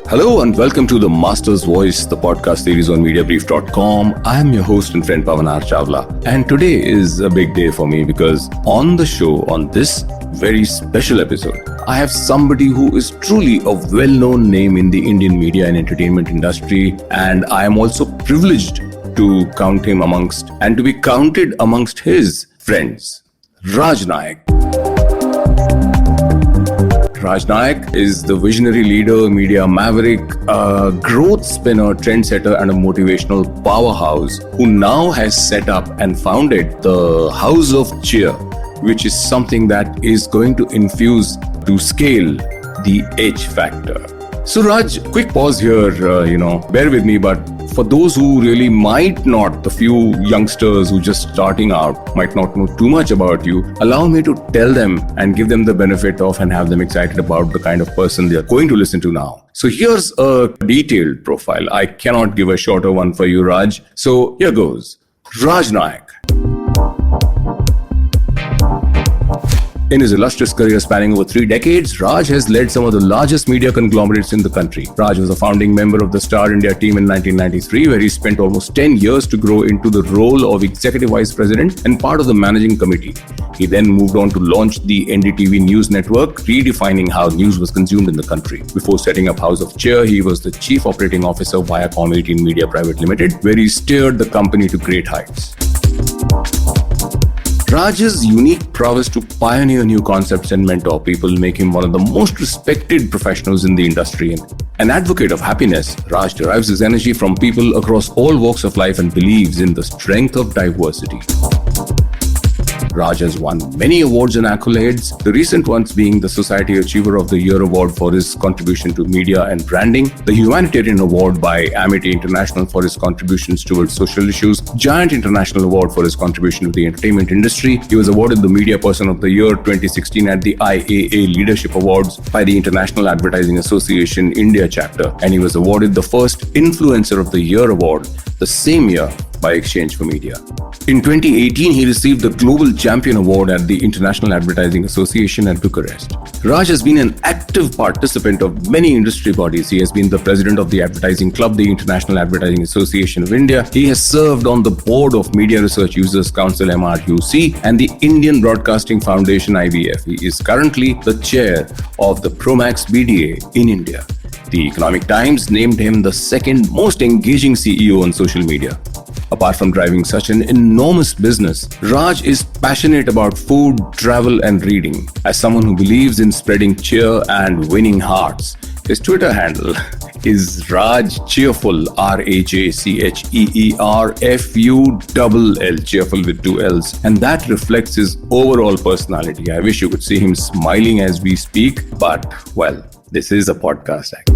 Hello and welcome to the Master's Voice, the podcast series on Mediabrief.com. I am your host and friend Pavan R Chawla, and today is a big day for me because on the show, on this very special episode, I have somebody who is truly a well-known name in the Indian media and entertainment industry, and I am also privileged to count him amongst and to be counted amongst his friends. Raj Nayak. Raj Nayak is the visionary leader, media maverick, growth spinner, trendsetter, and a motivational powerhouse who now has set up and founded the House of Cheer, which is something that is going to infuse to scale the H factor. So Raj, quick pause here, bear with me, but for those who really might not, the few youngsters who just starting out might not know too much about you, allow me to tell them and give them the benefit of and have them excited about the kind of person they are going to listen to now. So here's a detailed profile. I cannot give a shorter one for you, Raj. So here goes. Raj Nayak. In his illustrious career spanning over 3 decades, Raj has led some of the largest media conglomerates in the country. Raj was a founding member of the Star India team in 1993, where he spent almost 10 years to grow into the role of Executive Vice President and part of the Managing Committee. He then moved on to launch the NDTV News Network, redefining how news was consumed in the country. Before setting up House of Cheer, he was the Chief Operating Officer of Viacom 18 Media Private Limited, where he steered the company to great heights. Raj's unique prowess to pioneer new concepts and mentor people make him one of the most respected professionals in the industry. An advocate of happiness, Raj derives his energy from people across all walks of life and believes in the strength of diversity. Raj has won many awards and accolades, the recent ones being the Society Achiever of the Year Award for his contribution to media and branding, the Humanitarian Award by Amity International for his contributions towards social issues, Giant International Award for his contribution to the entertainment industry. He was awarded the Media Person of the Year 2016 at the IAA Leadership Awards by the International Advertising Association India chapter, and he was awarded the first Influencer of the Year Award the same year by Exchange for Media. In 2018, he received the Global Champion Award at the International Advertising Association at Bucharest. Raj has been an active participant of many industry bodies. He has been the president of the Advertising Club, the International Advertising Association of India. He has served on the board of Media Research Users Council MRUC and the Indian Broadcasting Foundation IBF. He is currently the chair of the Promax BDA in India. The Economic Times named him the second most engaging CEO on social media. Apart from driving such an enormous business, Raj is passionate about food, travel, and reading. As someone who believes in spreading cheer and winning hearts, his Twitter handle is Raj Cheerful, RAJCHEERFULL, cheerful with 2 L's, and that reflects his overall personality. I wish you could see him smiling as we speak, but well, this is a podcast act.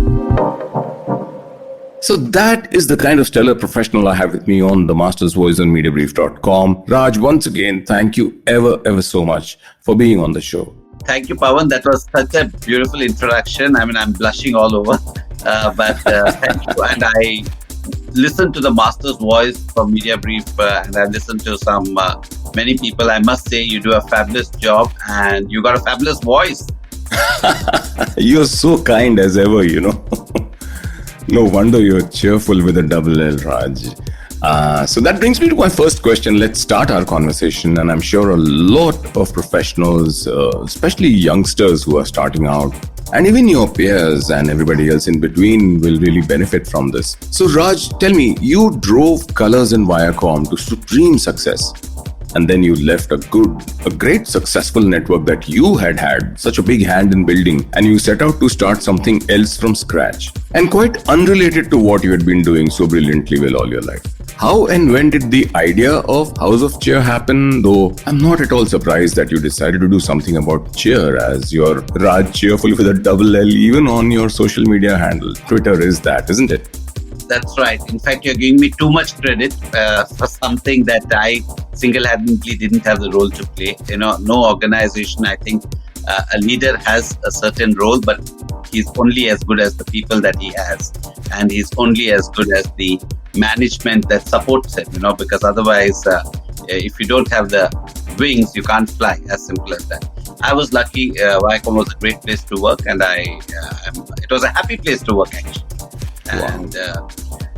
So that is the kind of stellar professional I have with me on the Master's Voice on Mediabrief.com. Raj, once again, thank you ever so much for being on the show. Thank you, Pavan. That was such a beautiful introduction. I mean, I'm blushing all over. But thank you. And I listened to the Master's Voice from Mediabrief, and I listened to many people. I must say, you do a fabulous job, and you got a fabulous voice. You're so kind as ever, No wonder you're cheerful with a double L, Raj. So that brings me to my first question. Let's start our conversation. And I'm sure a lot of professionals, especially youngsters who are starting out, and even your peers and everybody else in between will really benefit from this. So Raj, tell me, you drove Colors and Viacom to supreme success. And then you left a great successful network that you had such a big hand in building, and you set out to start something else from scratch and quite unrelated to what you had been doing so brilliantly well all your life. How and when did the idea of House of Cheer happen? Though I'm not at all surprised that you decided to do something about cheer, as your Raj Cheerful with a double L even on your social media handle. Twitter is that, isn't it? That's right. In fact, you're giving me too much credit for something that I single-handedly didn't have the role to play. No organization, I think a leader has a certain role, but he's only as good as the people that he has. And he's only as good as the management that supports him, because otherwise if you don't have the wings, you can't fly. As simple as that. I was lucky. Viacom was a great place to work, and it was a happy place to work actually. And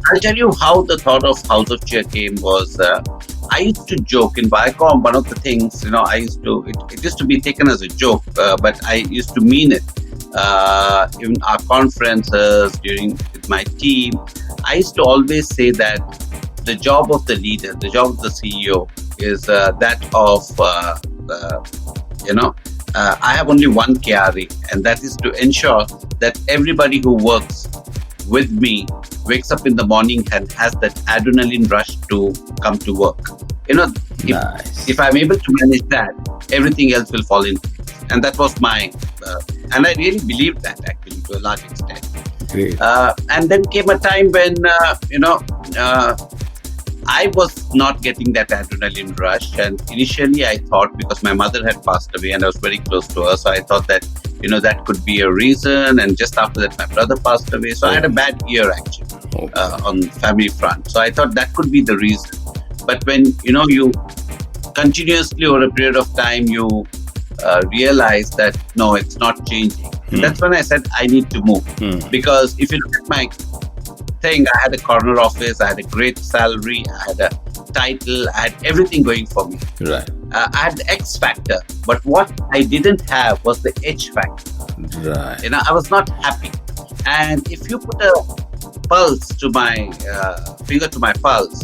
I'll tell you how the thought of House of Cheer came was. I used to joke in Viacom. One of the things, it used to be taken as a joke, but I used to mean it. In our conferences, with my team, I used to always say that the job of the leader, the job of the CEO is that of, I have only one KRA, and that is to ensure that everybody who works with me wakes up in the morning and has that adrenaline rush to come to work. If I'm able to manage that, everything else will fall in place. And that was my, and I really believed that actually to a large extent. Great. And then came a time when, I was not getting that adrenaline rush. And initially I thought, because my mother had passed away and I was very close to her, so I thought that, that could be a reason. And just after that, my brother passed away. So I had a bad year actually on family front. So I thought that could be the reason. But when, you continuously over a period of time, you realize that, no, it's not changing. That's when I said, I need to move. Because if you look at my thing, I had a corner office, I had a great salary, I had a title, I had everything going for me. Right. I had the X factor, but what I didn't have was the H factor. Right. I was not happy. And if you put a pulse to my finger to my pulse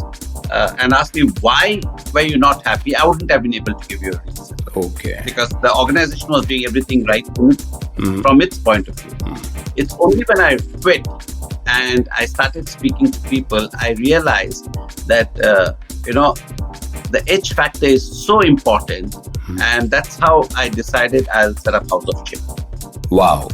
and ask me why were you not happy, I wouldn't have been able to give you a reason. Okay. Because the organization was doing everything right from its point of view. It's only when I quit and I started speaking to people, I realized that the H factor is so important, and that's how I decided I'll set up House of Cheer. Wow.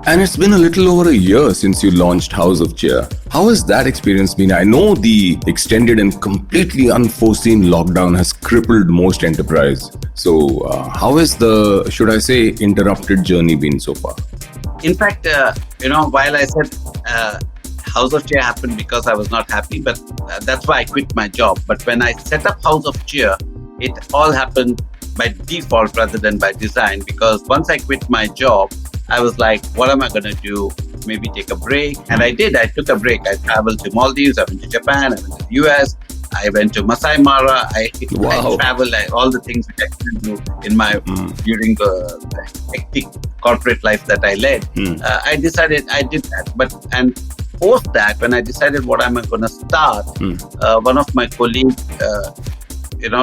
And it's been a little over a year since you launched House of Cheer. How has that experience been? I know the extended and completely unforeseen lockdown has crippled most enterprise. So how has the, should I say, interrupted journey been so far? In fact, while I said House of Cheer happened because I was not happy, but that's why I quit my job. But when I set up House of Cheer, it all happened by default rather than by design, because once I quit my job, I was like, what am I going to do? Maybe take a break. And I did. I took a break. I traveled to Maldives. I went to Japan. I went to the US. I went to Masai Mara. I traveled, all the things which I couldn't do in my during the hectic corporate life that I led. I decided I did that. And post that, when I decided what am I going to start, one of my colleagues,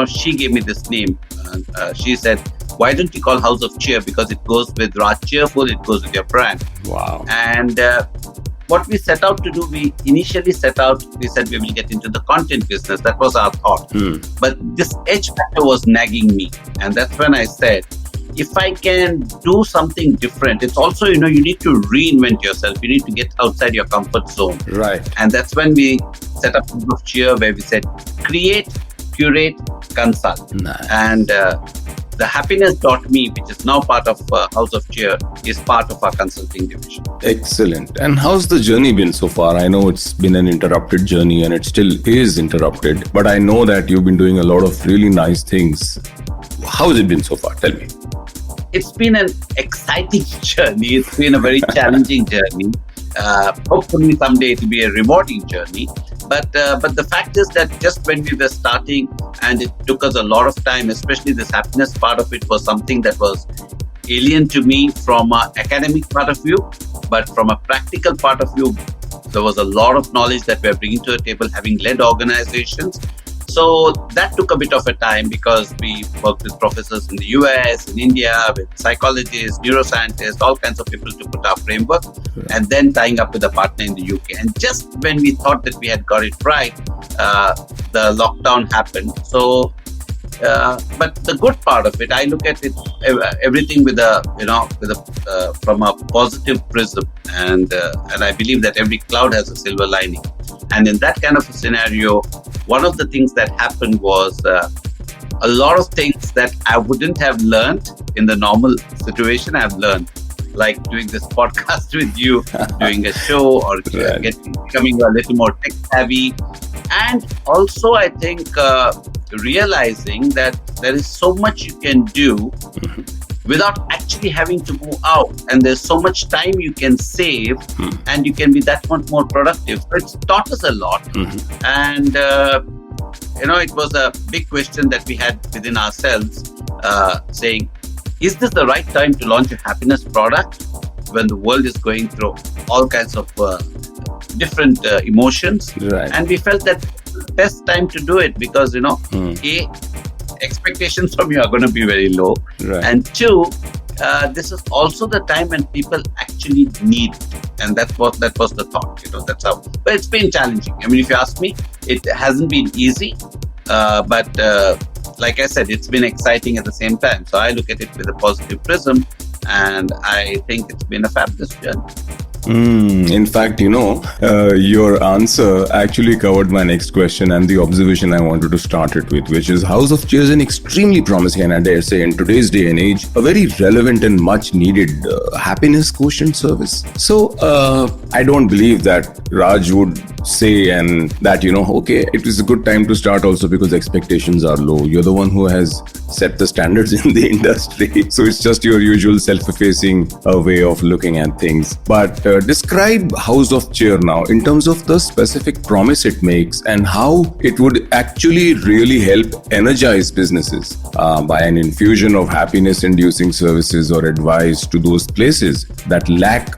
she gave me this name. She said, why don't you call House of Cheer? Because it goes with Raj Cheerful, it goes with your brand. Wow. And what we set out to do, we said we will get into the content business. That was our thought. But this H factor was nagging me. And that's when I said, if I can do something different, it's also, you need to reinvent yourself. You need to get outside your comfort zone. Right. And that's when we set up House of Cheer, where we said, create, curate, consult. Nice. And the happiness.me, which is now part of House of Cheer, is part of our consulting division. Excellent. And how's the journey been so far? I know it's been an interrupted journey and it still is interrupted, but I know that you've been doing a lot of really nice things. How has it been so far? Tell me. It's been an exciting journey. It's been a very challenging journey. Hopefully someday it will be a rewarding journey. But the fact is that just when we were starting, and it took us a lot of time, especially this happiness part of it was something that was alien to me from an academic part of view, but from a practical part of view, there was a lot of knowledge that we are bringing to the table, having led organizations. So that took a bit of a time, because we worked with professors in the US, in India, with psychologists, neuroscientists, all kinds of people to put our framework, and then tying up with a partner in the UK. And just when we thought that we had got it right, the lockdown happened. So, but the good part of it, I look at it, everything from a positive prism, and I believe that every cloud has a silver lining. And in that kind of a scenario, one of the things that happened was a lot of things that I wouldn't have learned in the normal situation, I've learned. Like doing this podcast with you, doing a show, or becoming a little more tech savvy. And also, I think realizing that there is so much you can do without actually having to go out, and there's so much time you can save, and you can be that much more productive. So it's taught us a lot, and it was a big question that we had within ourselves, saying, is this the right time to launch a happiness product when the world is going through all kinds of different emotions? Right. And we felt that the best time to do it because, expectations from you are going to be very low. Right. And two, this is also the time when people actually need it. And that was the thought, that's how. But it's been challenging. I mean, if you ask me, it hasn't been easy. But like I said, it's been exciting at the same time. So I look at it with a positive prism, and I think it's been a fabulous journey. In fact, your answer actually covered my next question and the observation I wanted to start it with, which is House of Cheers an extremely promising and I dare say in today's day and age, a very relevant and much needed happiness quotient service. So I don't believe that Raj would say and that, okay, it is a good time to start also because expectations are low. You're the one who has set the standards in the industry. So it's just your usual self-effacing way of looking at things. But describe House of Cheer now in terms of the specific promise it makes and how it would actually really help energize businesses by an infusion of happiness-inducing services or advice to those places that lack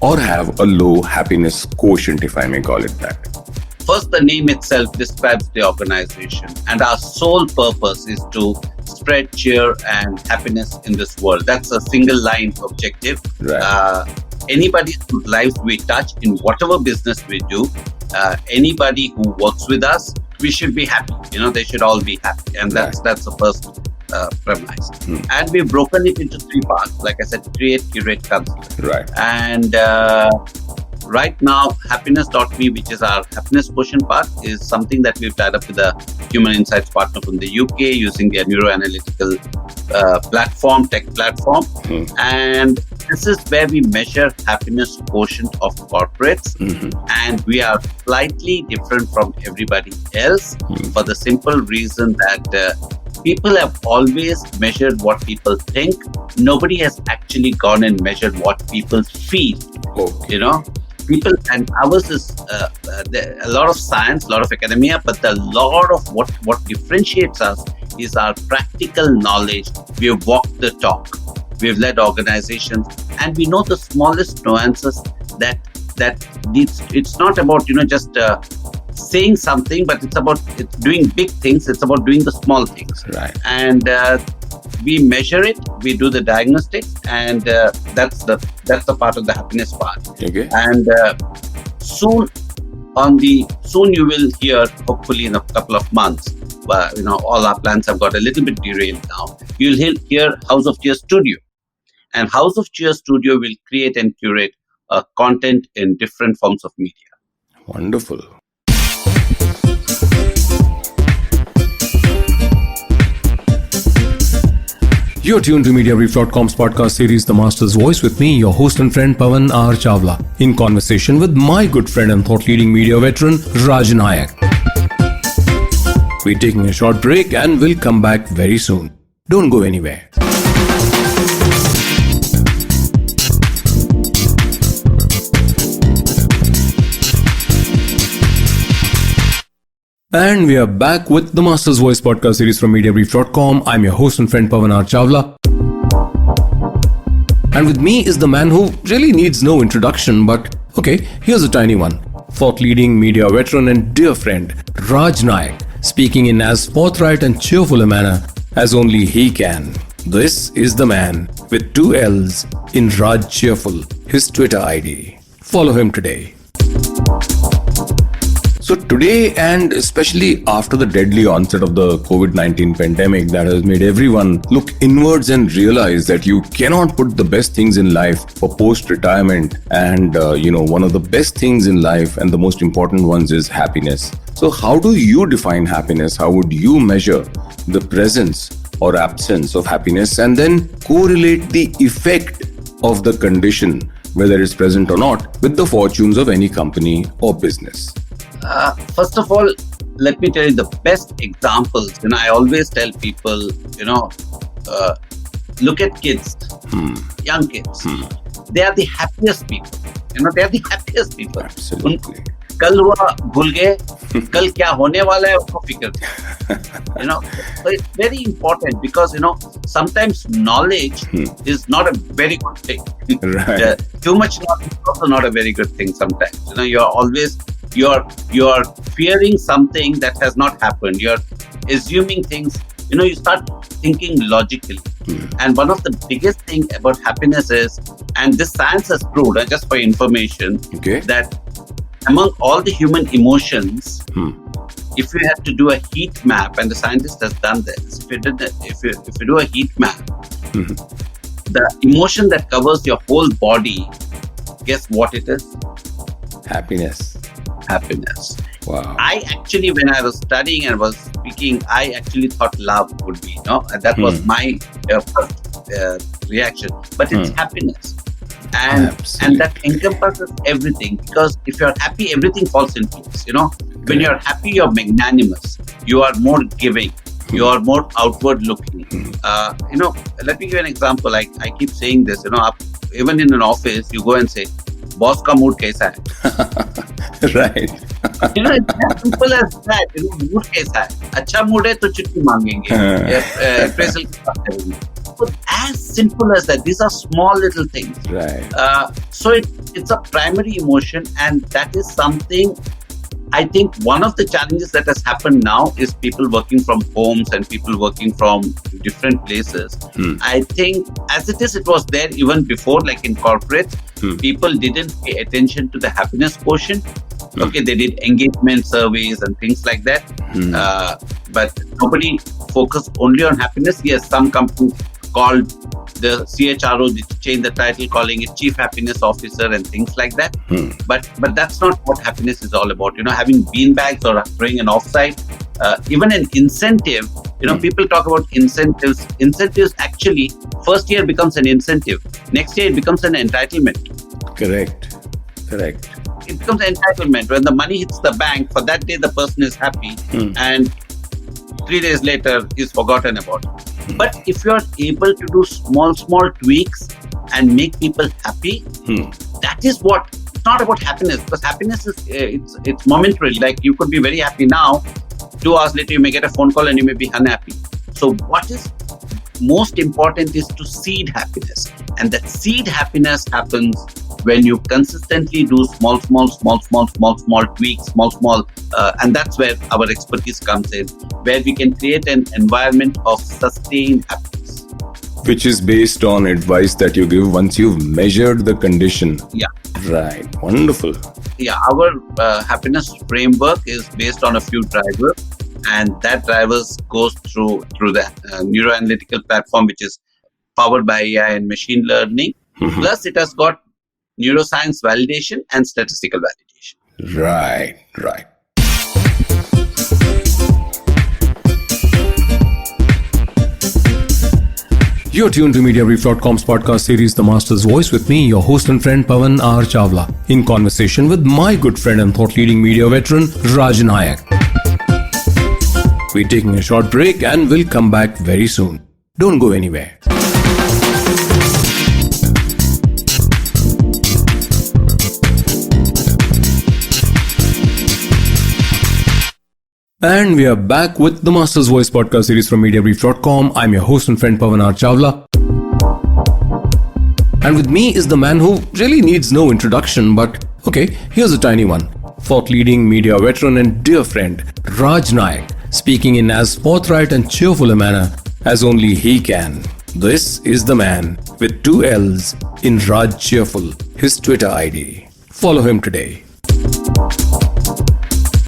or have a low happiness quotient, if I may call it that. First, the name itself describes the organization, and our sole purpose is to spread cheer and happiness in this world. That's a single line objective. Right. Anybody whose lives we touch in whatever business we do, anybody who works with us, we should be happy. They should all be happy, and that's the first premise. And we've broken it into three parts. Like I said, create, curate, consult. Right. And right now, happiness.me, which is our happiness quotient part, is something that we've tied up with a human insights partner from the UK using their neuroanalytical tech platform. And this is where we measure happiness quotient of corporates. And we are slightly different from everybody else for the simple reason that people have always measured what people think. Nobody has actually gone and measured what people feel. People, and ours is a lot of science, a lot of academia, but a lot of what differentiates us is our practical knowledge. We have walked the talk. We have led organizations, and we know the smallest nuances that needs. It's not about just saying something, but it's doing big things. It's about doing the small things. Right. And we measure it. We do the diagnostics, and that's the part of the happiness part. Okay. And soon you will hear, hopefully in a couple of months. All our plans have got a little bit derailed now. You'll hear House of Cheer Studio, and House of Cheer Studio will create and curate content in different forms of media. Wonderful. You're tuned to Mediabrief.com's podcast series, The Master's Voice, with me, your host and friend Pavan R Chawla, in conversation with my good friend and thought-leading media veteran, Raj Nayak. We're taking a short break and we'll come back very soon. Don't go anywhere. And we are back with the Master's Voice podcast series from Mediabrief.com. I'm your host and friend Pavan R Chawla. And with me is the man who really needs no introduction, but okay, here's a tiny one. Thought-leading media veteran and dear friend, Raj Nayak, speaking in as forthright and cheerful a manner as only he can. This is the man with 2 L's in Raj Cheerful, his Twitter ID. Follow him today. So today, and especially after the deadly onset of the COVID-19 pandemic that has made everyone look inwards and realize that you cannot put the best things in life for post-retirement, and one of the best things in life and the most important ones is happiness. So how do you define happiness? How would you measure the presence or absence of happiness, and then correlate the effect of the condition, whether it's present or not, with the fortunes of any company or business? First of all, let me tell you the best examples. I always tell people, look at kids, young kids. They are the happiest people. They are the happiest people. Absolutely. कल हुआ भूल गए, कल क्या होने वाला है उसको फिक्र नहीं. So it's very important because sometimes knowledge is not a very good thing. Right. Too much knowledge is also not a very good thing. Sometimes you're fearing something that has not happened. You're assuming things. You start thinking logically. And one of the biggest thing about happiness is, and this science has proved, just for information, that among all the human emotions, if you had to do a heat map, and the scientist has done this, if you do a heat map, the emotion that covers your whole body, guess what it is? Happiness. Wow. I actually, when I was studying and was speaking, I actually thought love would be, and that was my first reaction. But it's happiness. And that encompasses everything, because if you're happy, everything falls in place. When you're happy, you're magnanimous, you are more giving, you are more outward looking. Let me give you an example. I keep saying this. Even in an office, you go and say, boss ka mood kaisa hai? Right. It's as simple as that. Mood kaisa hai? Acha mood hai to chutti mangenge. Appraisal ke saath karenge. So as simple as that. These are small little things. Right. So it's a primary emotion, and that is something. I think one of the challenges that has happened now is people working from homes and people working from different places. I think as it is, it was there even before, like in corporates, people didn't pay attention to the happiness quotient. Okay, they did engagement surveys and things like that. But nobody focused only on happiness. Yes, some companies called the CHRO, they changed the title, calling it Chief Happiness Officer and things like that. But that's not what happiness is all about. Having beanbags or throwing an offside, even an incentive. People talk about incentives. Incentives actually, first year becomes an incentive. Next year it becomes an entitlement. Correct. It becomes an entitlement. When the money hits the bank, for that day the person is happy, and 3 days later is forgotten about. But if you are able to do small tweaks and make people happy, that is what. It's not about happiness, because happiness is it's momentary. Like you could be very happy now, 2 hours later you may get a phone call and you may be unhappy. So what is most important is to seed happiness, and that seed happiness happens when you consistently do small tweaks, and that's where our expertise comes in, where we can create an environment of sustained happiness. Which is based on advice that you give once you've measured the condition. Yeah. Right. Wonderful. Yeah, our happiness framework is based on a few drivers, and that drivers goes through the neuroanalytical platform, which is powered by AI and machine learning. Plus, it has got neuroscience validation and statistical validation. Right. You're tuned to Mediabrief.com's podcast series, The Master's Voice, with me, your host and friend Pavan R Chawla, in conversation with my good friend and thought-leading media veteran, Raj Nayak. We're taking a short break and we'll come back very soon. Don't go anywhere. And we are back with the Master's Voice podcast series from Mediabrief.com. I'm your host and friend Pavan R Chawla. And with me is the man who really needs no introduction, but okay, here's a tiny one. Thought-leading media veteran and dear friend, Raj Nayak, speaking in as forthright and cheerful a manner as only he can. This is the man with 2 L's in Raj Cheerful, his Twitter ID. Follow him today.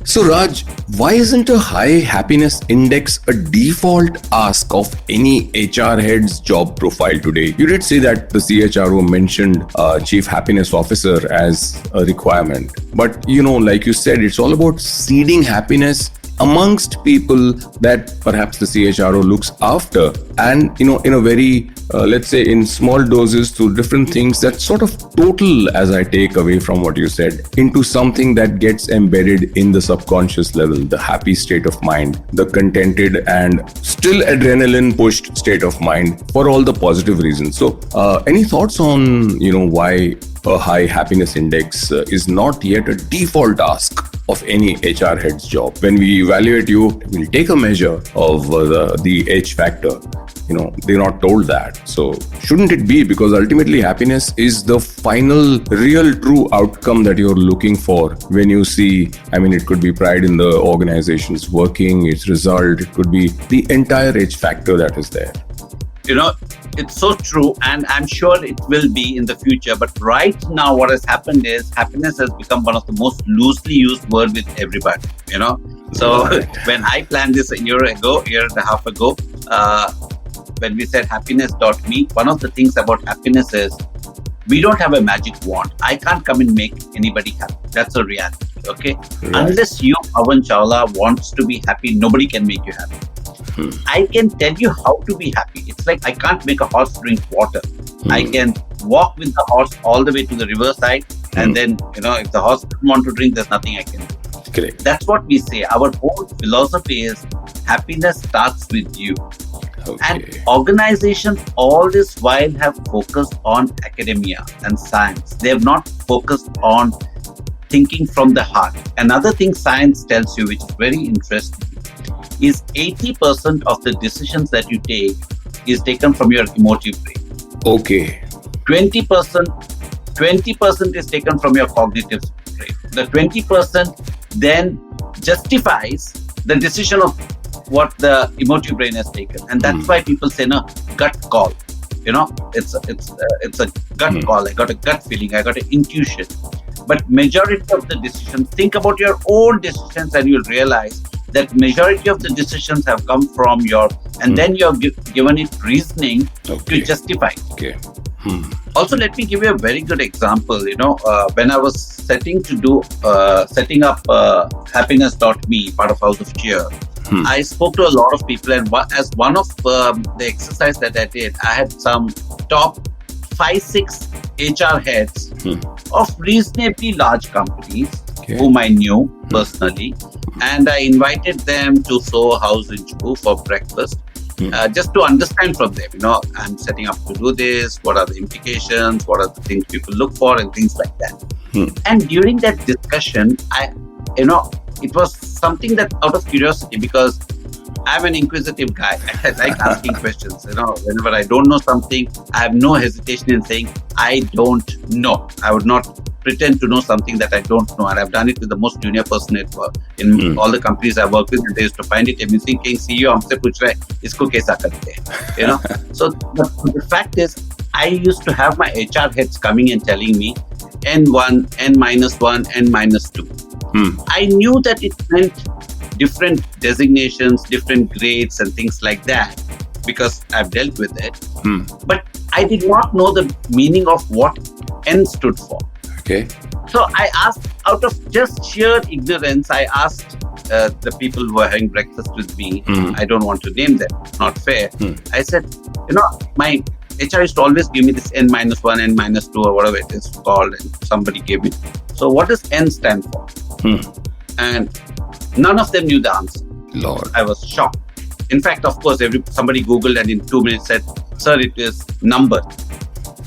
So Raj, why isn't a high happiness index a default ask of any HR head's job profile today? You did say that the CHRO mentioned Chief Happiness Officer as a requirement. But like you said, it's all about seeding happiness amongst people that perhaps the CHRO looks after, and in a very let's say in small doses through different things, that sort of total, as I take away from what you said, into something that gets embedded in the subconscious level, the happy state of mind, the contented and still adrenaline pushed state of mind for all the positive reasons. So any thoughts on why a high happiness index is not yet a default task of any HR head's job? When we evaluate you, we'll take a measure of the H factor. They're not told that. So shouldn't it be? Because ultimately happiness is the final real true outcome that you're looking for when you see, it could be pride in the organization's working, its result, it could be the entire H factor that is there. It's so true, and I'm sure it will be in the future. But right now, what has happened is happiness has become one of the most loosely used word with everybody. So when I planned this a year and a half ago, when we said happiness.me, one of the things about happiness is we don't have a magic wand. I can't come and make anybody happy. That's a reality. Okay, right. Unless you, Pavan Chawla, wants to be happy, nobody can make you happy. I can tell you how to be happy. It's like I can't make a horse drink water. I can walk with the horse all the way to the riverside, and then, if the horse doesn't want to drink, there's nothing I can do. Correct. That's what we say. Our whole philosophy is happiness starts with you. Okay. And organizations all this while have focused on academia and science. They have not focused on thinking from the heart. Another thing science tells you, which is very interesting, is 80% of the decisions that you take is taken from your emotive brain. Okay. 20% is taken from your cognitive brain. The 20% then justifies the decision of what the emotive brain has taken, and that's why people say, no, gut call. It's a gut call. I got a gut feeling. I got an intuition. But majority of the decisions, think about your own decisions, and you'll realize that majority of the decisions have come from and then you're given it reasoning to justify. Okay. Also, let me give you a very good example. When I was setting up happiness.me, part of House of Cheer, I spoke to a lot of people, and as one of the exercise that I did, I had some top 5-6 HR heads of reasonably large companies whom I knew personally, and I invited them to Soho House in Juhu for breakfast, just to understand from them, I'm setting up to do this, what are the implications, what are the things people look for, and things like that. And during that discussion, it was something that out of curiosity, because I'm an inquisitive guy. I like asking questions. Whenever I don't know something, I have no hesitation in saying, I don't know. I would not pretend to know something that I don't know. And I've done it with the most junior person in all the companies I've worked with. They used to find it amusing, CEO हमसे पूछ रहा है, इसको कैसा करते हैं? So the fact is, I used to have my HR heads coming and telling me N1, N-1, N-2. I knew that it meant different designations, different grades and things like that, because I've dealt with it. But I did not know the meaning of what N stood for. Okay. So I asked, out of just sheer ignorance, I asked the people who were having breakfast with me, I don't want to name them, not fair. I said, my HR used to always give me this N-1, N-2 or whatever it is called, and somebody gave me. So what does N stand for? And none of them knew the answer. Lord. I was shocked. In fact, of course, somebody Googled and in 2 minutes said, sir, it is number.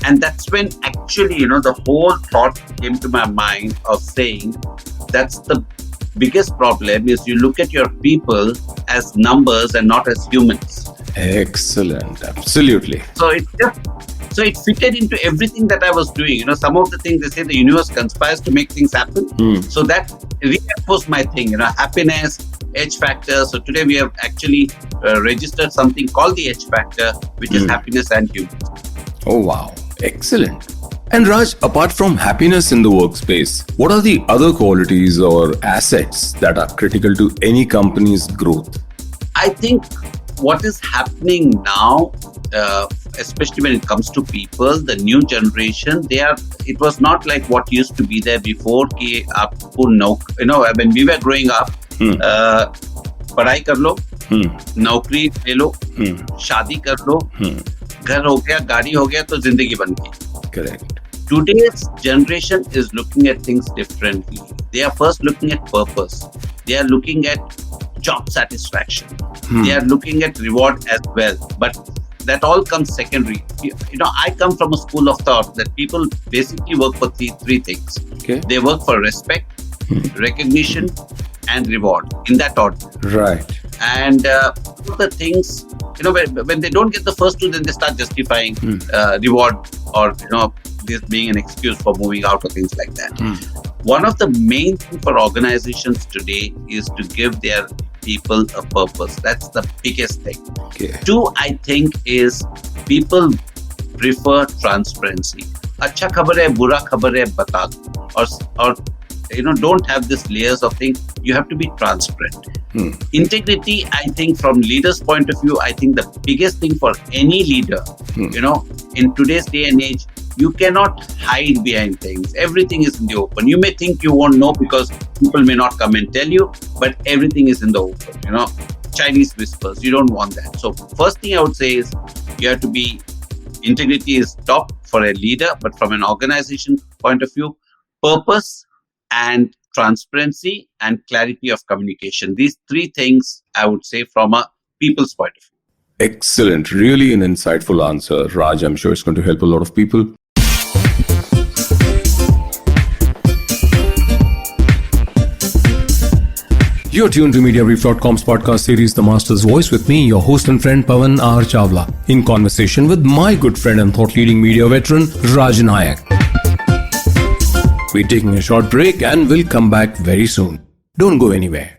And that's when actually, the whole thought came to my mind of saying, that's the biggest problem, is you look at your people as numbers and not as humans. Excellent. Absolutely. So it fitted into everything that I was doing. Some of the things they say the universe conspires to make things happen. So that reinforced my thing, happiness, H factor. So today we have actually registered something called the H factor, which is happiness and humor. Oh, wow. Excellent. And Raj, apart from happiness in the workspace, what are the other qualities or assets that are critical to any company's growth? I think what is happening now, especially when it comes to people, the new generation, it was not like what used to be there before. When we were growing up, पढ़ाई कर लो, Hmm. नौकरी ले लो, शादी कर लो, घर हो गया, गाड़ी हो गया, तो जिंदगी बन गई. Correct. Today's generation is looking at things differently. They are first looking at purpose. They are looking at job satisfaction. They are looking at reward as well. But that all comes secondary. I come from a school of thought that people basically work for three things. Okay. They work for respect, recognition, and reward, in that order. Right. And the things, when they don't get the first two, then they start justifying reward, or this being an excuse for moving out, or things like that. One of the main things for organizations today is to give their people a purpose. That's the biggest thing. Okay. Two, I think, is people prefer transparency. अच्छा खबर है, बुरा खबर है, बता दो. Or don't have this layers of things. You have to be transparent. Integrity, I think, from leaders' point of view, I think the biggest thing for any leader, in today's day and age, you cannot hide behind things. Everything is in the open. You may think you won't know because people may not come and tell you, but everything is in the open. Chinese whispers. You don't want that. So first thing I would say is you have to be, integrity is top for a leader, but from an organization point of view, purpose and transparency and clarity of communication. These three things I would say from a people's point of view. Excellent. Really an insightful answer, Raj. I'm sure it's going to help a lot of people. You're tuned to Mediabrief.com's podcast series, The Master's Voice, with me, your host and friend, Pavan R Chawla, in conversation with my good friend and thought-leading media veteran, Raj Nayak. We're taking a short break and we'll come back very soon. Don't go anywhere.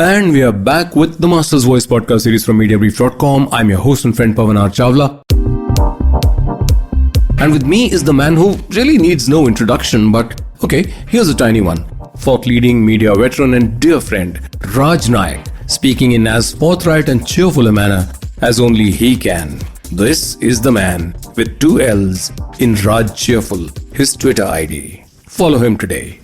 And we are back with the Master's Voice podcast series from Mediabrief.com. I'm your host and friend Pavan R Chawla. And with me is the man who really needs no introduction, but okay, here's a tiny one. Thought-leading media veteran and dear friend, Raj Nayak, speaking in as forthright and cheerful a manner as only he can. This is the man with 2 L's in Raj Cheerful, his Twitter ID. Follow him today.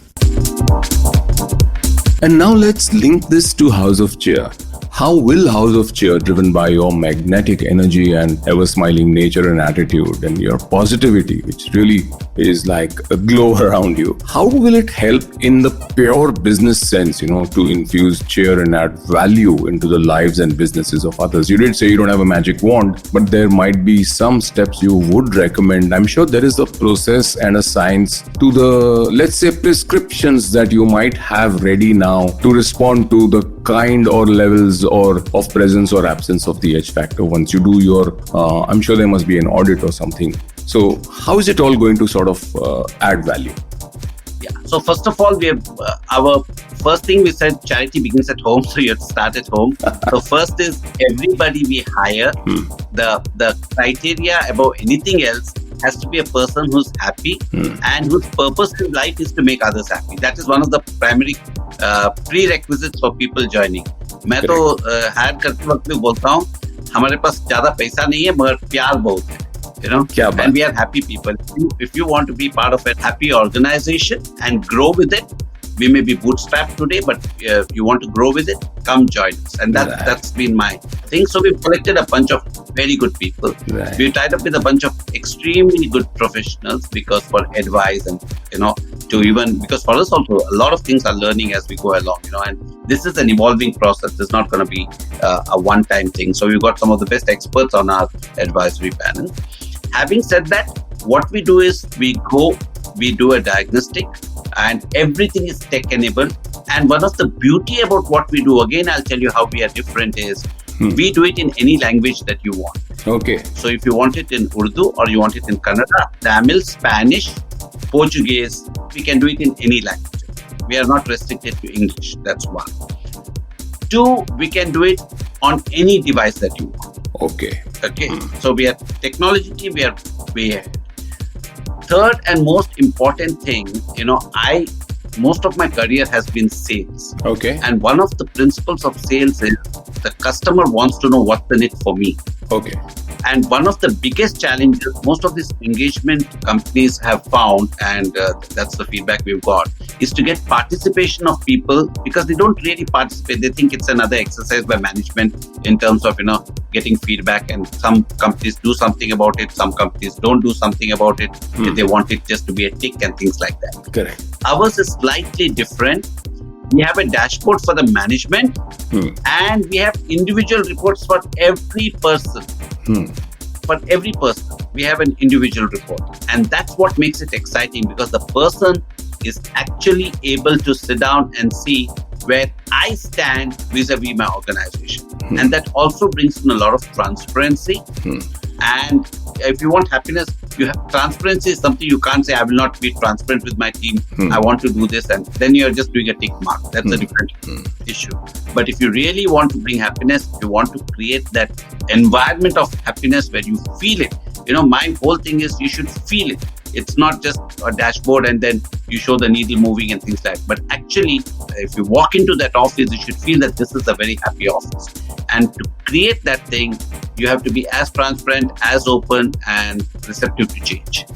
And now let's link this to House of Cheer. How will House of Cheer, driven by your magnetic energy and ever-smiling nature and attitude and your positivity, which really is like a glow around you, how will it help in the pure business sense, to infuse cheer and add value into the lives and businesses of others? You did say you don't have a magic wand, but there might be some steps you would recommend. I'm sure there is a process and a science to the, let's say, prescriptions that you might have ready now to respond to the kind or levels or of presence or absence of the H factor once you do your, I'm sure there must be an audit or something. So how is it all going to sort of add value? Yeah. So first of all, we have our first thing we said, charity begins at home. So you have to start at home. So first is everybody we hire, the criteria above anything else has to be a person who's happy and whose purpose in life is to make others happy. That is one of the primary prerequisites for people joining. मैं तो higher करते वक्त भी बोलता हूँ, हमारे पास ज्यादा पैसा नहीं है मगर प्यार बहुत है. And we are happy people. If you want to be part of a happy organization and grow with it, we may be bootstrapped today, but you want to grow with it, come join us. And that's been my thing. So we've collected a bunch of very good people. Right. We've tied up with a bunch of extremely good professionals because for advice and, because for us also, a lot of things are learning as we go along, and this is an evolving process. It's not going to be a one-time thing. So we've got some of the best experts on our advisory panel. Having said that, what we do is we do a diagnostic and everything is tech enabled. And one of the beauty about what we do, again, I'll tell you how we are different is we do it in any language that you want. Okay. So if you want it in Urdu or you want it in Kannada, Tamil, Spanish, Portuguese, we can do it in any language. We are not restricted to English. That's one. Two, we can do it on any device that you want. Okay. So we are technology, we are. Third and most important thing, most of my career has been sales. Okay. And one of the principles of sales is the customer wants to know what's in it for me. Okay. And one of the biggest challenges most of these engagement companies have found, and that's the feedback we've got, is to get participation of people, because they don't really participate. They think it's another exercise by management in terms of, getting feedback. And some companies do something about it. Some companies don't do something about it. They want it just to be a tick and things like that. Correct. Ours is slightly different. We have a dashboard for the management, and we have individual reports for every person. For every person, we have an individual report. And that's what makes it exciting, because the person is actually able to sit down and see where I stand vis-a-vis my organization. And that also brings in a lot of transparency. And if you want happiness, transparency is something you can't say, I will not be transparent with my team. I want to do this. And then you're just doing a tick mark. That's a different issue. But if you really want to bring happiness, if you want to create that environment of happiness where you feel it, my whole thing is you should feel it. It's not just a dashboard and then you show the needle moving and things like that. But actually, if you walk into that office, you should feel that this is a very happy office. And to create that thing, you have to be as transparent, as open, and receptive to change.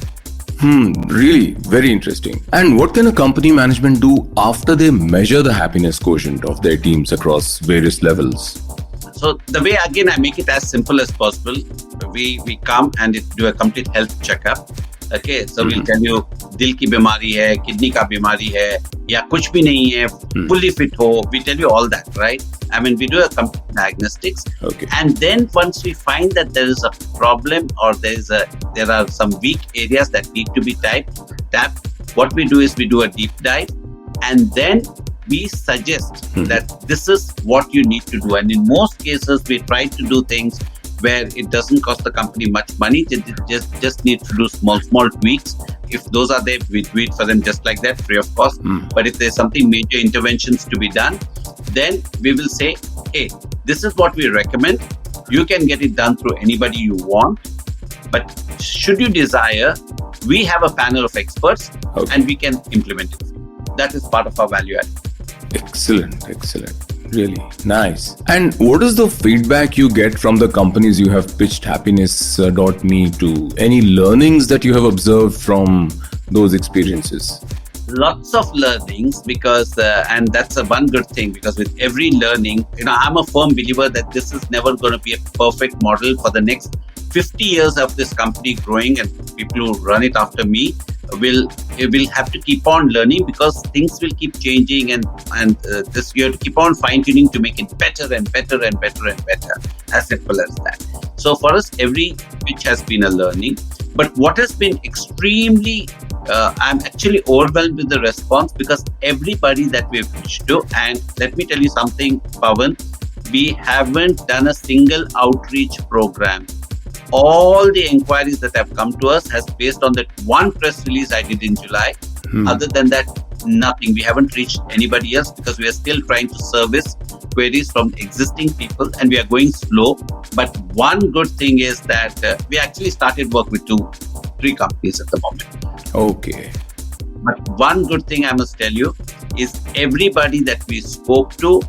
Really very interesting. And what can a company management do after they measure the happiness quotient of their teams across various levels? So the way, again, I make it as simple as possible. We come and do a complete health checkup. Okay, so we'll tell you दिल की बीमारी है, kidney का बीमारी है, या कुछ भी नहीं है, fully fit हो. We tell you all that, right? I mean, we do a complete diagnostics. Okay. And then once we find that there is a problem or there are some weak areas that need to be tapped, what we do is we do a deep dive, and then we suggest that this is what you need to do. And in most cases, we try to do things where it doesn't cost the company much money. Just need to do small tweaks. If those are there, we do it for them just like that, free of cost. But if there's something major interventions to be done, then we will say, hey, this is what we recommend. You can get it done through anybody you want. But should you desire, we have a panel of experts and we can implement it. That is part of our value add. Excellent. Really nice. And what is the feedback you get from the companies you have pitched happiness.me to? Any learnings that you have observed from those experiences? Lots of learnings, because and that's one good thing, because with every learning, I'm a firm believer that this is never going to be a perfect model for the next 50 years of this company growing, and people who run it after me will have to keep on learning, because things will keep changing, and this you have to keep on fine-tuning to make it better and better and better and better. As simple as that. So for us, every pitch has been a learning. But what has been extremely, I'm actually overwhelmed with the response, because everybody that we've pitched to, and let me tell you something, Pavan, we haven't done a single outreach program. All the inquiries that have come to us has based on that one press release I did in July. Other than that, nothing. We haven't reached anybody else, because we are still trying to service queries from existing people, and we are going slow. But one good thing is that we actually started work with 3 companies at the moment. Okay. But one good thing I must tell you is everybody that we spoke to,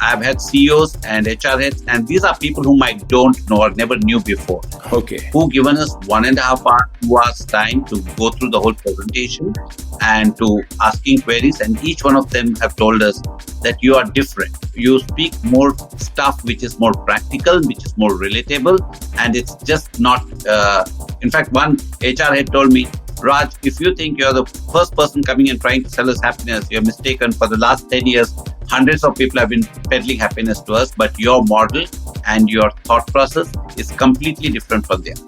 I've had CEOs and HR heads, and these are people whom I don't know or never knew before. Okay. Who given us 1.5 hours, 2 hours time to go through the whole presentation and to asking queries. And each one of them have told us that you are different. You speak more stuff which is more practical, which is more relatable, and it's just not. In fact, one HR head told me, Raj, if you think you're the first person coming and trying to sell us happiness, you're mistaken. For the last 10 years, hundreds of people have been peddling happiness to us, but your model and your thought process is completely different from theirs.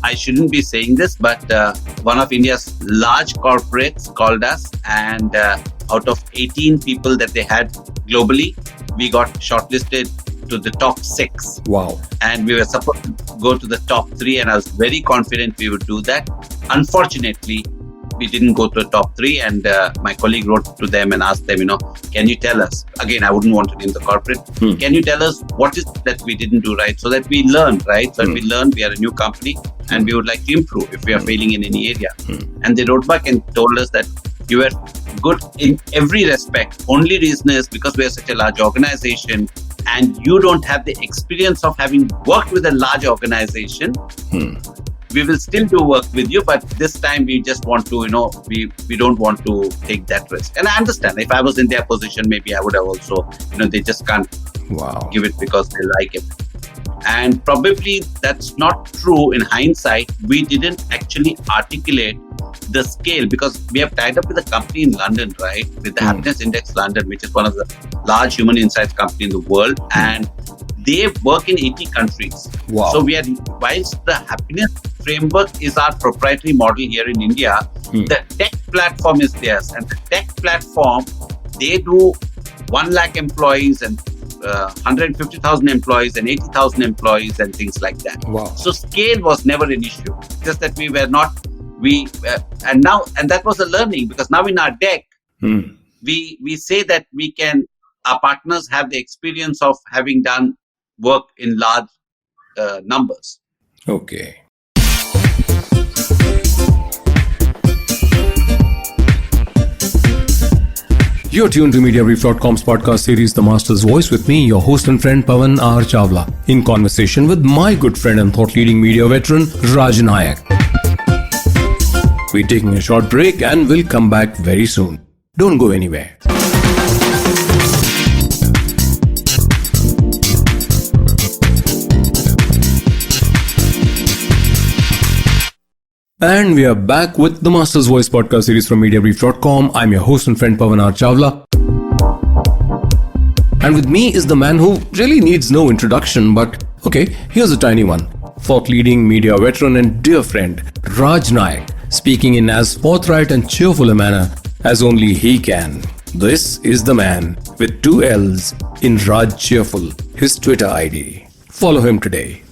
I shouldn't be saying this, but one of India's large corporates called us, and out of 18 people that they had globally, we got shortlisted to the top 6. Wow. And we were supposed to go to the top 3, and I was very confident we would do that. Unfortunately, we didn't go to the top 3, and my colleague wrote to them and asked them, can you tell us, again, I wouldn't want to name the corporate, can you tell us what is that we didn't do right, so that we learn, right? So that we learn, we are a new company and we would like to improve if we are failing in any area. And they wrote back and told us that you were good in every respect. Only reason is because we are such a large organization and you don't have the experience of having worked with a large organization, we will still do work with you, but this time we just want to, we don't want to take that risk. And I understand, if I was in their position, maybe I would have also, they just can't give it because they like it. And probably that's not true in hindsight. We didn't actually articulate the scale, because we have tied up with a company in London, right? With the Happiness Index London, which is one of the large human insights company in the world. And they work in 80 countries. Wow. So whilst the happiness framework is our proprietary model here in India, the tech platform is theirs. And the tech platform, they do 1 lakh employees and 150,000 employees and 80,000 employees and things like that. Wow. So scale was never an issue. Just that we were not, and that was a learning, because now in our deck, we say that our partners have the experience of having done work in large numbers. Okay. You're tuned to Mediabrief.com's podcast series, The Master's Voice, with me, your host and friend, Pavan R Chawla, in conversation with my good friend and thought-leading media veteran, Raj Nayak. We're taking a short break and we'll come back very soon. Don't go anywhere. And we are back with the Master's Voice podcast series from Mediabrief.com. I'm your host and friend Pavan R Chawla. And with me is the man who really needs no introduction, but okay, here's a tiny one. Thought-leading media veteran and dear friend, Raj Nayak, speaking in as forthright and cheerful a manner as only he can. This is the man with 2 L's in Raj Cheerful, his Twitter ID. Follow him today.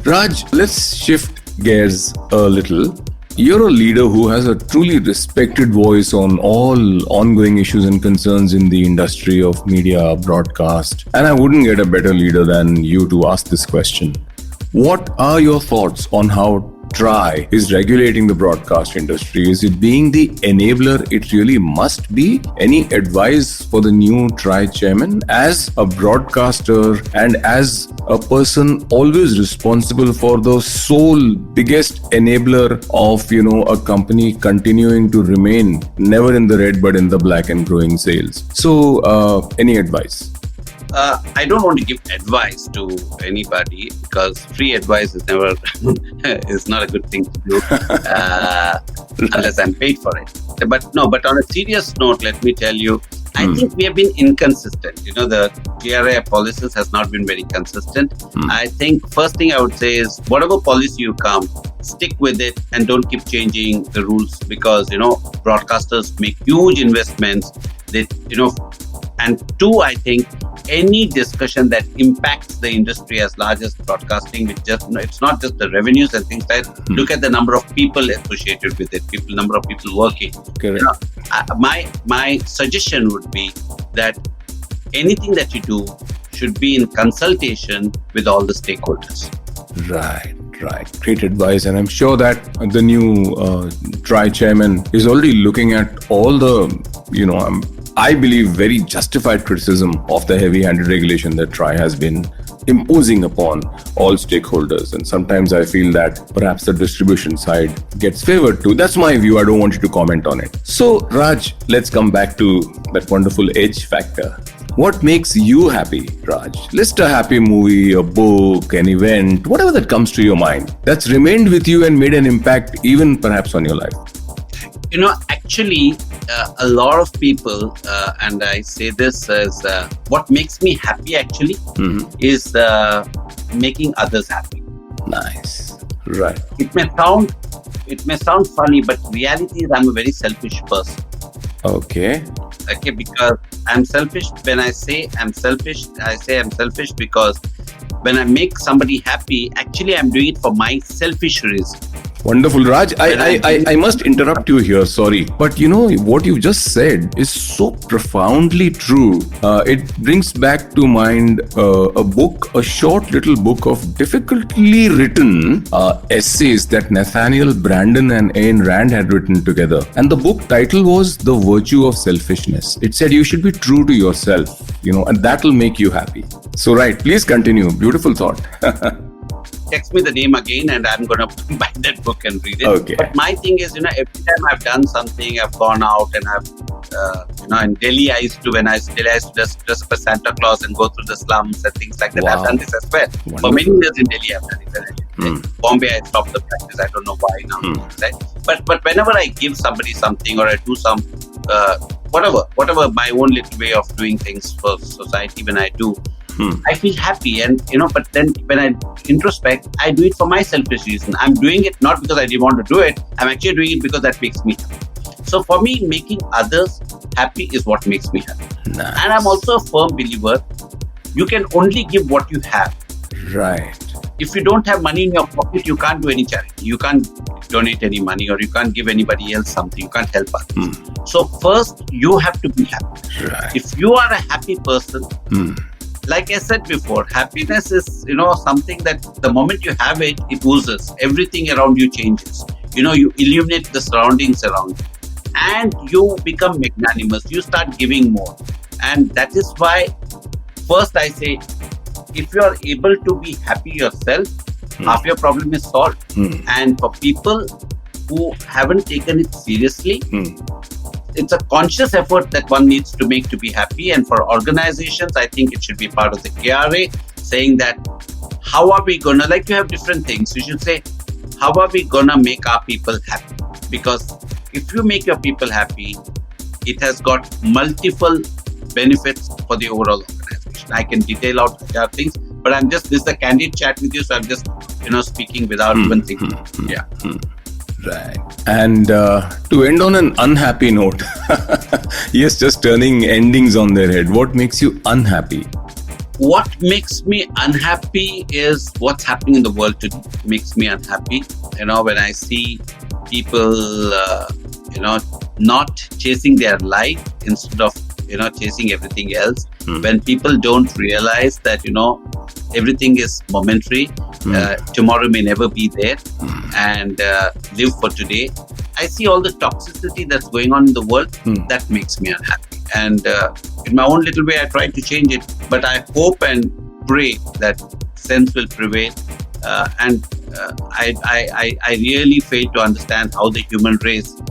Raj, let's shift gears a little. You're a leader who has a truly respected voice on all ongoing issues and concerns in the industry of media broadcast. And I wouldn't get a better leader than you to ask this question. What are your thoughts on how TRAI is regulating the broadcast industry? Is it being the enabler it really must be? Any advice for the new TRAI chairman as a broadcaster and as a person always responsible for the sole biggest enabler of, a company continuing to remain never in the red but in the black and growing sales? So, any advice? I don't want to give advice to anybody, because free advice is never is not a good thing to do unless I'm paid for it. But on a serious note, let me tell you, I think we have been inconsistent. The TRI policies has not been very consistent. I think first thing I would say is, whatever policy you come, stick with it and don't keep changing the rules, because broadcasters make huge investments. And 2, I think any discussion that impacts the industry as large as broadcasting, which it's not just the revenues and things like that. Look at the number of people associated with it, number of people working. Correct. My suggestion would be that anything that you do should be in consultation with all the stakeholders. Right. Great advice. And I'm sure that the new TRAI chairman is already looking at all the, I believe, very justified criticism of the heavy-handed regulation that TRAI has been imposing upon all stakeholders. And sometimes I feel that perhaps the distribution side gets favored too. That's my view. I don't want you to comment on it. So, Raj, let's come back to that wonderful edge factor. What makes you happy, Raj? List a happy movie, a book, an event, whatever that comes to your mind that's remained with you and made an impact even perhaps on your life. Actually, a lot of people, and I say this as what makes me happy actually is making others happy. Nice. Right. It may sound funny, but reality is I'm a very selfish person. Okay, because I'm selfish. When I say I'm selfish, I say I'm selfish because when I make somebody happy, actually I'm doing it for my selfish reason. Wonderful, Raj. I must interrupt you here. Sorry, but what you just said is so profoundly true. It brings back to mind a short little book of difficultly written essays that Nathaniel Branden and Ayn Rand had written together. And the book title was The Virtue of Selfishness. It said you should be true to yourself, and that'll make you happy. So, right, please continue. Beautiful thought. Text me the name again and I'm going to buy that book and read it. Okay. But my thing is, every time I've done something, I've gone out and I've, in Delhi, I used to just dress up as Santa Claus and go through the slums and things like that. Wow. I've done this as well. Wonderful. For many years in Delhi, I've done it. Bombay, I stopped the practice. I don't know why now. Right? But whenever I give somebody something or I do some, whatever my own little way of doing things for society, when I do, I feel happy, and but then when I introspect, I do it for my selfish reason. I'm doing it not because I didn't want to do it. I'm actually doing it because that makes me happy. So for me, making others happy is what makes me happy. Nice. And I'm also a firm believer, you can only give what you have. Right. If you don't have money in your pocket, you can't do any charity. You can't donate any money, or you can't give anybody else something. You can't help others. So first, you have to be happy. Right. If you are a happy person, like I said before, happiness is, something that the moment you have it, it oozes. Everything around you changes. You illuminate the surroundings around you. And you become magnanimous. You start giving more. And that is why, first I say, if you are able to be happy yourself, half your problem is solved. And for people who haven't taken it seriously, it's a conscious effort that one needs to make to be happy. And for organizations, I think it should be part of the KRA, saying that how are we gonna, like you have different things. You should say, how are we gonna make our people happy? Because if you make your people happy, it has got multiple benefits for the overall organization. I can detail out things, but this is a candid chat with you, so I'm just, speaking without even thinking. Yeah. Right. And to end on an unhappy note, yes, just turning endings on their head. What makes you unhappy? What makes me unhappy is what's happening in the world today. Makes me unhappy. When I see people, not chasing their life instead of, chasing everything else. When people don't realize that, everything is momentary, tomorrow may never be there, and live for today. I see all the toxicity that's going on in the world. That makes me unhappy. And in my own little way, I try to change it. But I hope and pray that sense will prevail. And I really fail to understand how the human race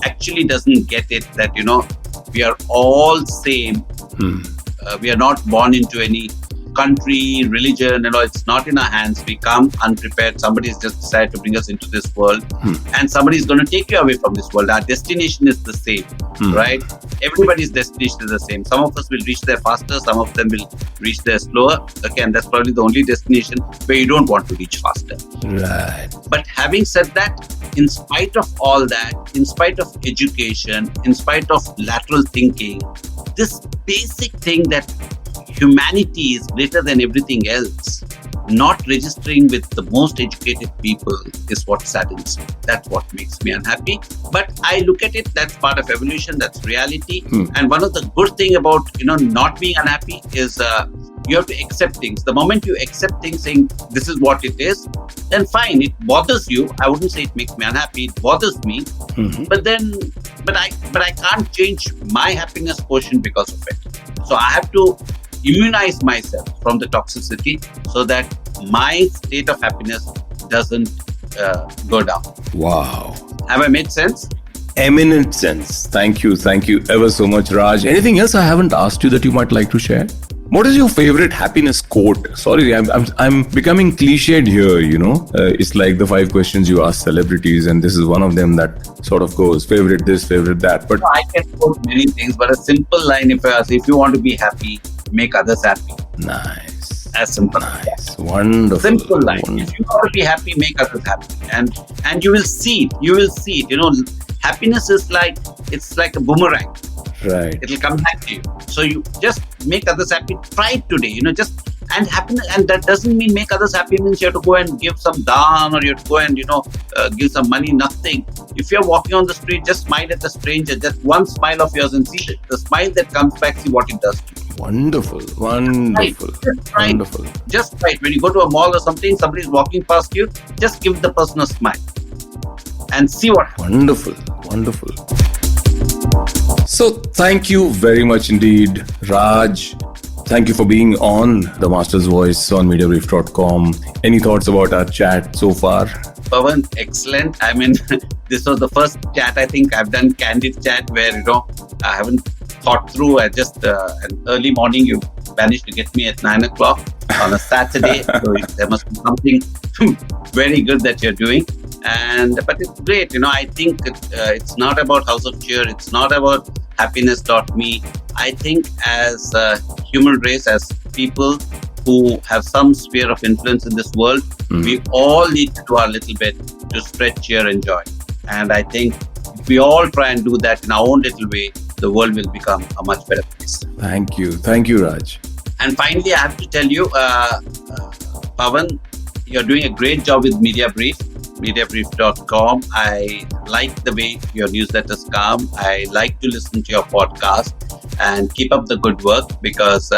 actually doesn't get it that, we are all same. We are not born into any country, religion, it's not in our hands. We come unprepared. Somebody's just decided to bring us into this world, and somebody's going to take you away from this world. Our destination is the same, right? Everybody's destination is the same. Some of us will reach there faster, some of them will reach there slower. Okay, and that's probably the only destination where you don't want to reach faster. Right. But having said that, in spite of all that, in spite of education, in spite of lateral thinking, this basic thing that humanity is greater than everything else, not registering with the most educated people is what saddens me. That's what makes me unhappy. But I look at it, that's part of evolution, that's reality. And one of the good thing about, not being unhappy is you have to accept things. The moment you accept things saying this is what it is, then fine, it bothers you. I wouldn't say it makes me unhappy, it bothers me. But I can't change my happiness quotient because of it. So I have to immunize myself from the toxicity so that my state of happiness doesn't go down. Wow. Have I made sense? Eminent sense. Thank you ever so much, Raj. Anything else I haven't asked you that you might like to share? What is your favorite happiness quote? Sorry, I'm becoming cliched here, It's like the 5 questions you ask celebrities, and this is one of them that sort of goes, favorite this, favorite that. But I can quote many things, but a simple line, if you want to be happy, make others happy. Nice. As simple. Nice. Wonderful. Simple line. Wonderful. If you want to be happy, make others happy. And you will see it. You will see it. Happiness is it's like a boomerang. Right. It'll come back to you. So you just make others happy. Try it today. And happiness, and that doesn't mean make others happy means you have to go and give some daan, or you have to go and give some money. Nothing. If you're walking on the street, just smile at a stranger. Just one smile of yours, and see the smile that comes back. See what it does to you. Wonderful. Right. Wonderful. Just right. When you go to a mall or something, somebody's walking past you, just give the person a smile and see what happens. Wonderful. So thank you very much indeed, Raj. Thank you for being on The Master's Voice on Mediabrief.com. Any thoughts about our chat so far? Pavan, excellent. I mean, this was the first chat I think I've done, candid chat, where, I haven't thought through. I just, an early morning, you managed to get me at 9 o'clock on a Saturday. So there must be something very good that you're doing. But it's great. I think it's not about House of Cheer. It's not about happiness.me. I think as a human race, as people who have some sphere of influence in this world, we all need to do our little bit to spread cheer and joy. And I think if we all try and do that in our own little way, the world will become a much better place. Thank you, Raj. And finally, I have to tell you, Pavan, you're doing a great job with Mediabrief. Mediabrief.com. I like the way your newsletters come. I like to listen to your podcast, and keep up the good work, because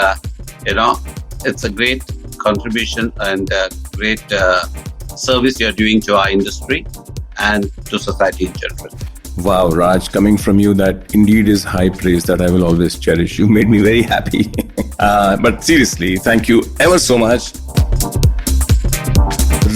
it's a great contribution and a great service you're doing to our industry and to society in general. Wow, Raj, coming from you, that indeed is high praise that I will always cherish. You made me very happy. But seriously, thank you ever so much.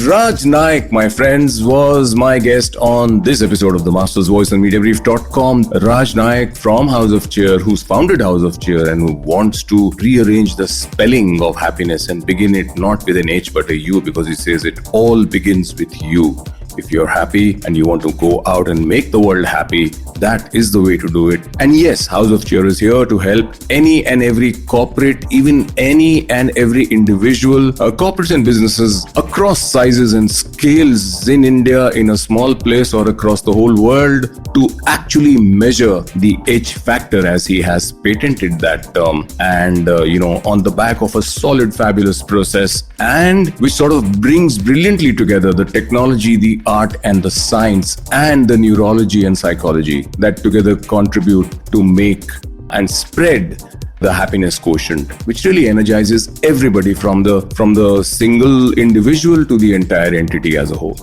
Raj Nayak, my friends, was my guest on this episode of The Master's Voice on Mediabrief.com. Raj Nayak from House of Cheer, who's founded House of Cheer and who wants to rearrange the spelling of happiness and begin it not with an H but a U, because he says it all begins with you. If you're happy and you want to go out and make the world happy, that is the way to do it. And yes, House of Cheer is here to help any and every corporate, even any and every individual, corporates and businesses across sizes and scales in India, in a small place or across the whole world, to actually measure the H factor, as he has patented that term, and on the back of a solid, fabulous process, and which sort of brings brilliantly together the technology, the art and the science, and the neurology and psychology that together contribute to make and spread the happiness quotient, which really energizes everybody from the single individual to the entire entity as a whole.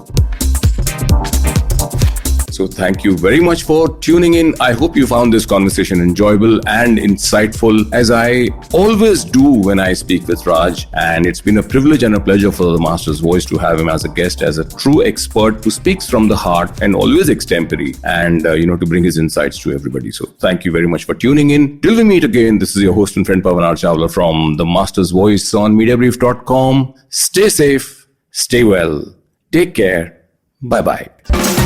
So thank you very much for tuning in. I hope you found this conversation enjoyable and insightful, as I always do when I speak with Raj. And it's been a privilege and a pleasure for The Master's Voice to have him as a guest, as a true expert who speaks from the heart and always extempore, and to bring his insights to everybody. So thank you very much for tuning in. Till we meet again, this is your host and friend Pavan R Chawla from The Master's Voice on Mediabrief.com. Stay safe, stay well, take care, bye-bye.